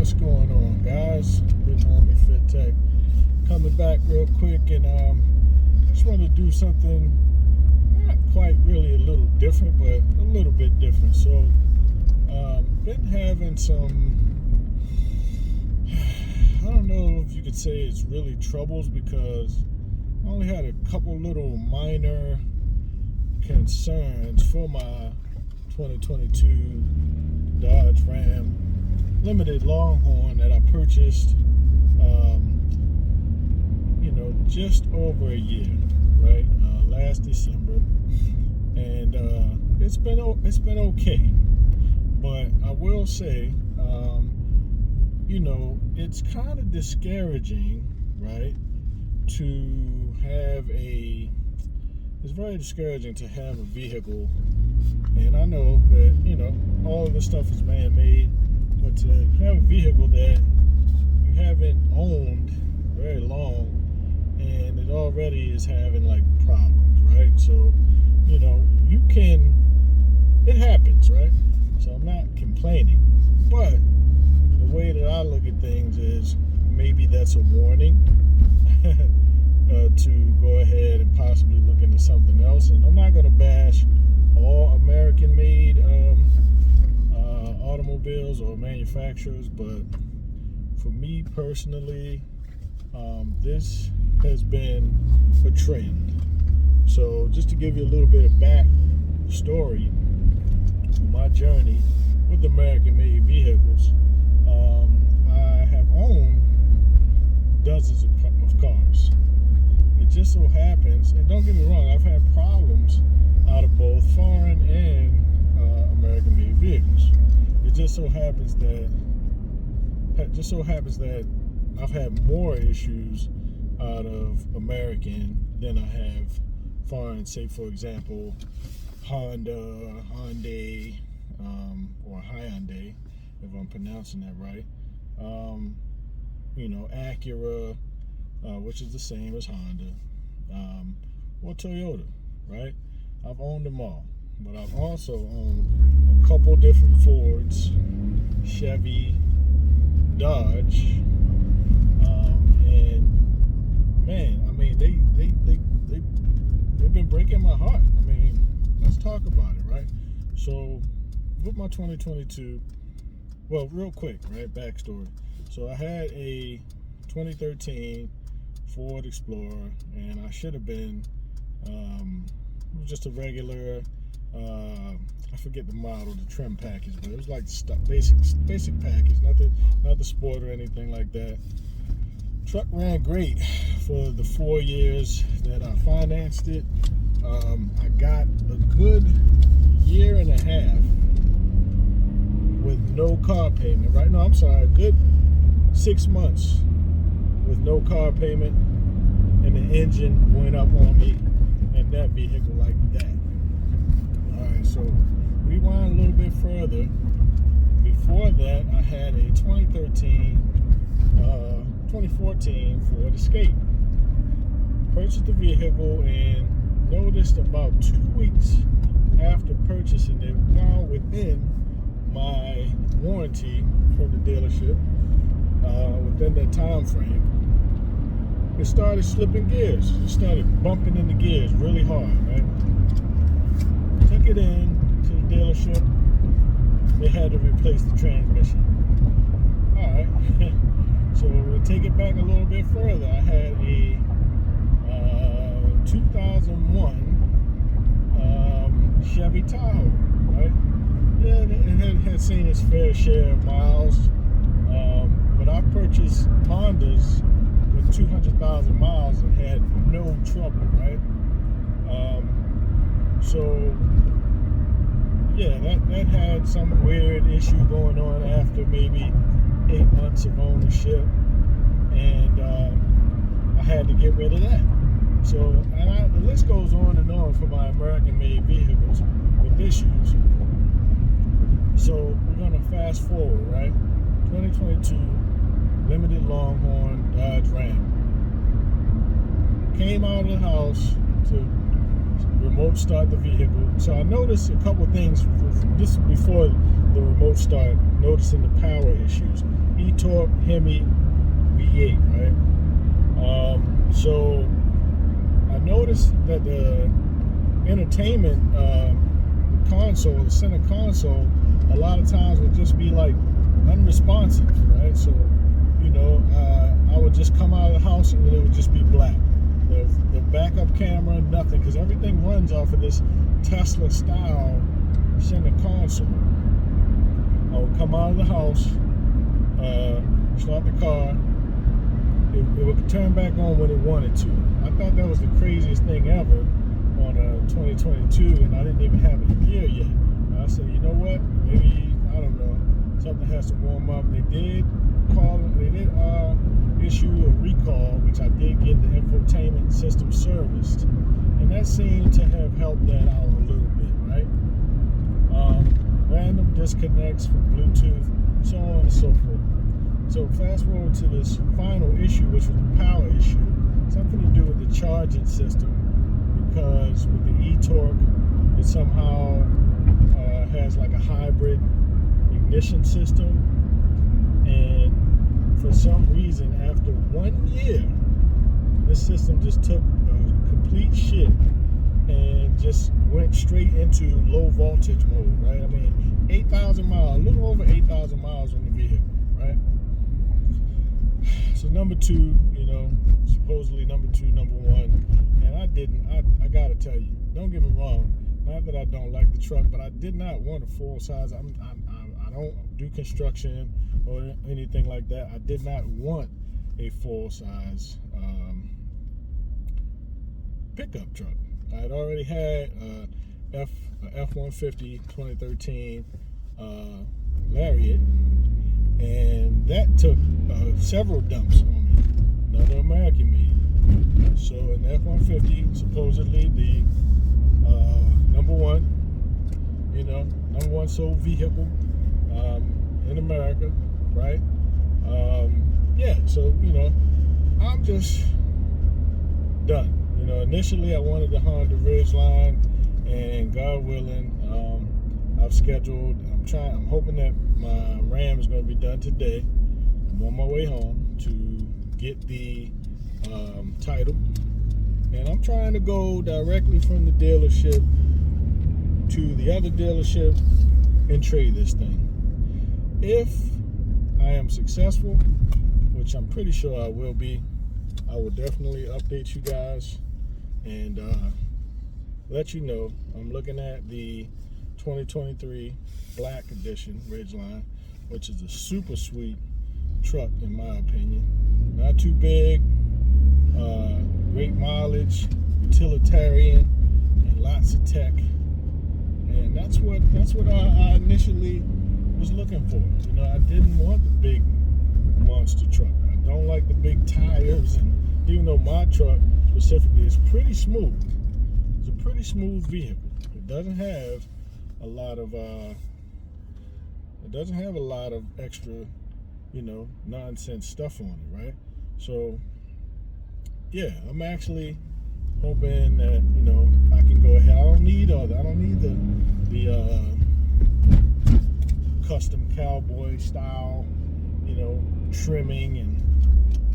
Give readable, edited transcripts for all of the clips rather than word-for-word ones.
What's going on, guys? Big Homie Fit Tech coming back real quick, and just want to do something not quite really a little different, but a little bit different. So, been having some, I don't know if you could say it's really troubles, because I only had a couple little minor concerns for my 2022 Dodge Ram Limited Longhorn that I purchased, just over a year, right? Last December, and it's been okay, but I will say, it's kind of discouraging, right? It's very discouraging to have a vehicle, and I know that all of this stuff is man-made, but to have a vehicle that you haven't owned very long, and it already is having like problems, right? So, it happens, right? So I'm not complaining, but the way that I look at things is maybe that's a warning to go ahead and possibly look into something else. And I'm not going to bash all American-made automobiles or manufacturers, but for me personally, this has been a trend. So just to give you a little bit of back story on my journey with American-made vehicles, I have owned dozens of cars. It just so happens, and don't get me wrong, I've had problems out of both foreign and American-made vehicles. It just so happens that I've had more issues out of American than I have foreign. Say, for example, Hyundai, or Hyundai, if I'm pronouncing that right. Acura, which is the same as Honda, or Toyota, right? I've owned them all, but I've also owned a couple different Fords, Chevy, Dodge, and man, I mean, they've been breaking my heart. I mean, let's talk about it, right? So, with my 2022, well, real quick, right? Backstory. So I had a 2013 Ford Explorer, and I should have been just a regular, I forget the model, the trim package, but it was like the basic package, not the Sport or anything like that. Truck ran great for the 4 years that I financed it. I got a good year and a half with no car payment, right? No, I'm sorry, a good 6 months with no car payment, and the engine went up on me in that vehicle like that. All right, so rewind a little bit further. Before that, I had a 2014 Ford Escape. Purchased the vehicle and noticed about 2 weeks after purchasing it, while within my warranty from the dealership, within that time frame, it started slipping gears. It started bumping into gears really hard, right? Took it in to the dealership. They had to replace the transmission. All right. So we'll take it back a little bit further. I had a 2001 Chevy Tahoe, right? Yeah, it had seen its fair share of miles, but I purchased Hondas with 200,000 miles and had no trouble, right? That had some weird issue going on after maybe 8 months of ownership, and I had to get rid of that. So, the list goes on and on for my American-made vehicles with issues. So we're gonna fast forward, right? 2022 Limited Longhorn Dodge Ram. Came out of the house to remote start the vehicle. So I noticed a couple things. This is before the remote start, noticing the power issues. E-Torque Hemi V8, right? So I noticed that the entertainment console, the center console, a lot of times would just be like unresponsive, right? So, I would just come out of the house and it would just be black. The backup camera, nothing, because everything runs off of this Tesla style center console. I would come out of the house, start the car, it would turn back on when it wanted to. I thought that was the craziest thing ever on 2022, and I didn't even have it a year yet. And I said, you know what? Maybe, I don't know, something has to warm up. They did issue a recall, which I did get the infotainment system serviced, and that seemed to have helped that out a little bit, right? Random disconnects from Bluetooth, so on and so forth. So fast forward to this final issue, which was the power issue, something to do with the charging system, because with the e-Torque, it somehow has like a hybrid ignition system, and for some reason, after 1 year, this system just took a complete shit and just went straight into low voltage mode, right? I mean, 8,000 miles, a little over 8,000 miles on the vehicle, right? So number two, supposedly number two, number one, and I gotta tell you, don't get me wrong, not that I don't like the truck, but I did not want a full size. I don't do construction or anything like that. I did not want a full size pickup truck. I had already had a F-150 2013 Lariat, and that took several dumps on me. Another American made. So an F-150, supposedly the number one sold vehicle in America, right? So I'm just done. Initially I wanted the Honda Ridgeline, and God willing, I'm hoping that my Ram is going to be done today. I'm on my way home to get the title, and I'm trying to go directly from the dealership to the other dealership and trade this thing. If I am successful, which I'm pretty sure I will be, I will definitely update you guys and let you know. I'm looking at the 2023 Black Edition Ridgeline, which is a super sweet truck in my opinion. Not too big, great mileage, utilitarian, and lots of tech. And that's what I initially was looking for. I didn't want the big monster truck. I don't like the big tires, and even though my truck specifically is pretty smooth, it's a pretty smooth vehicle. It doesn't have a lot of extra, nonsense stuff on it, right? So yeah, I'm actually hoping that I can go ahead. I don't need the custom cowboy style, trimming and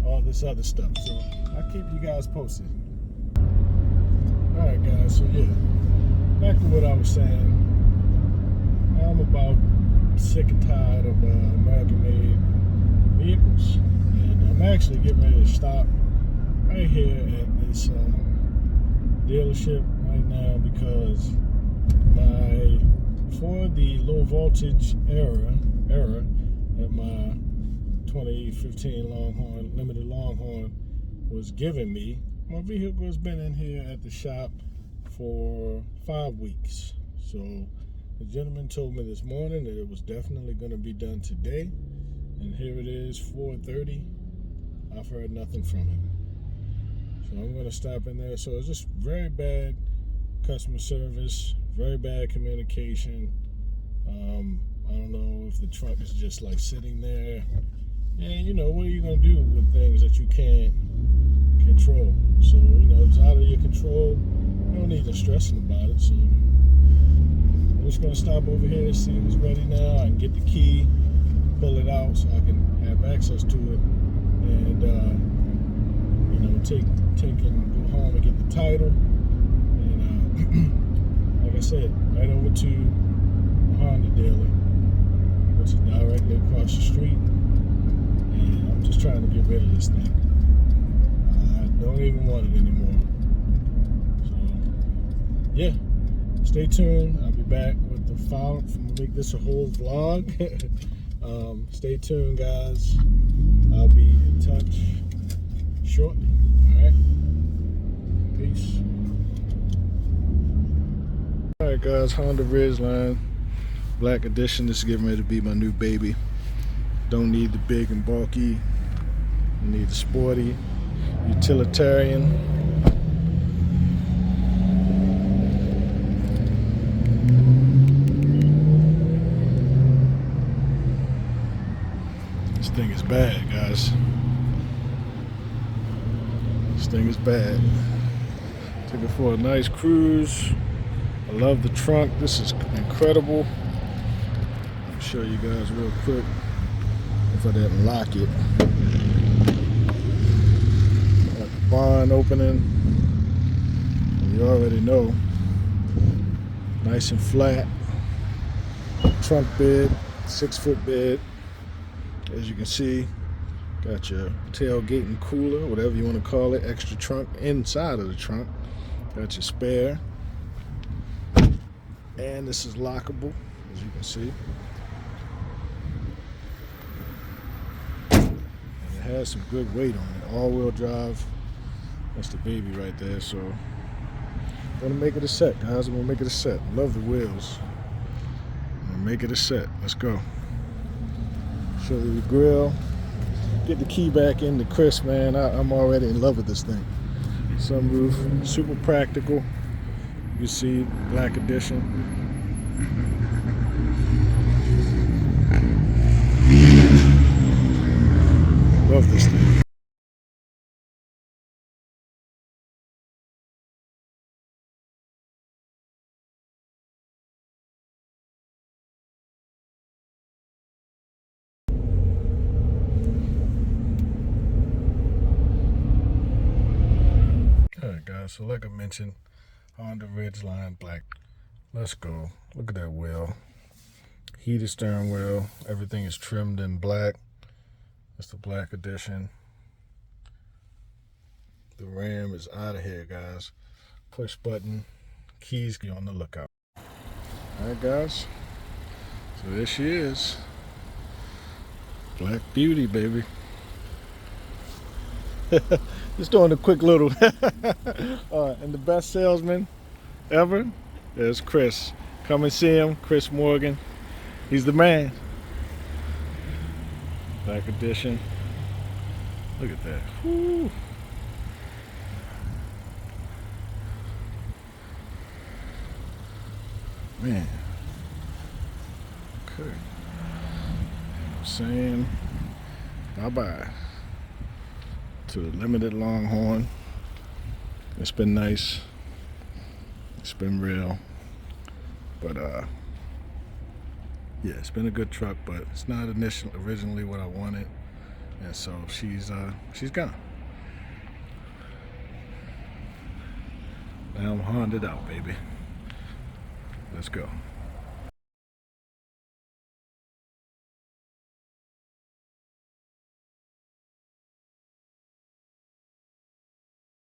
all this other stuff. So I'll keep you guys posted. Alright guys, so yeah, back to what I was saying. I'm about sick and tired of American-made vehicles, and I'm actually getting ready to stop right here at this dealership right now, because for the low voltage era that my 2015 Longhorn, limited Longhorn, was giving me, my vehicle has been in here at the shop for 5 weeks. So the gentleman told me this morning that it was definitely going to be done today, and here it is, 4:30. I've heard nothing from him. So I'm going to stop in there. So it's just very bad customer service, very bad communication. I don't know if the truck is just like sitting there. And what are you going to do with things that you can't control? So, it's out of your control. You don't need to stressing about it. So I'm just going to stop over here, see if it's ready now. I can get the key, pull it out so I can have access to it, and you know, take and go home and get the title. And like I said, right over to the Honda dealer, which is directly across the street. And I'm just trying to get rid of this thing. I don't even want it anymore. So yeah, stay tuned. I'll be back with the file. I'm gonna make this a whole vlog. Stay tuned, guys. I'll be in touch shortly. All right, peace. All right, guys. Honda Ridgeline Black Edition. This is getting ready to be my new baby. Don't need the big and bulky. I need the sporty, utilitarian. This thing is bad, guys. This thing is bad. Took it for a nice cruise. I love the trunk. This is incredible. I'll show you guys real quick if I didn't lock it. Got the barn opening. You already know. Nice and flat. Trunk bed, 6-foot bed. As you can see, got your tailgating cooler, whatever you want to call it, extra trunk inside of the trunk. Got your spare. And this is lockable, as you can see. And it has some good weight on it. All-wheel drive. That's the baby right there. So I'm gonna make it a set, guys. I'm gonna make it a set. Love the wheels. I'm gonna make it a set. Let's go. Show you the grill. Get the key back into Chris, man. I'm already in love with this thing. Sunroof, super practical. You see, Black Edition. Love this thing. Alright, guys, so like I mentioned, Honda Ridgeline Black. Let's go. Look at that wheel. Heated steering wheel. Everything is trimmed in black. That's the Black Edition. The Ram is out of here, guys. Push button. Keys, be on the lookout. Alright, guys. So there she is. Black Beauty, baby. Just doing a quick little and the best salesman ever is Chris. Come and see him, Chris Morgan. He's the man. Black Edition. Look at that. Woo. Man. Okay. I'm saying bye-bye to the limited Longhorn. It's been nice. It's been real. But yeah, it's been a good truck, but it's not originally what I wanted. And so she's gone. Now I'm Honda'd out, baby. Let's go.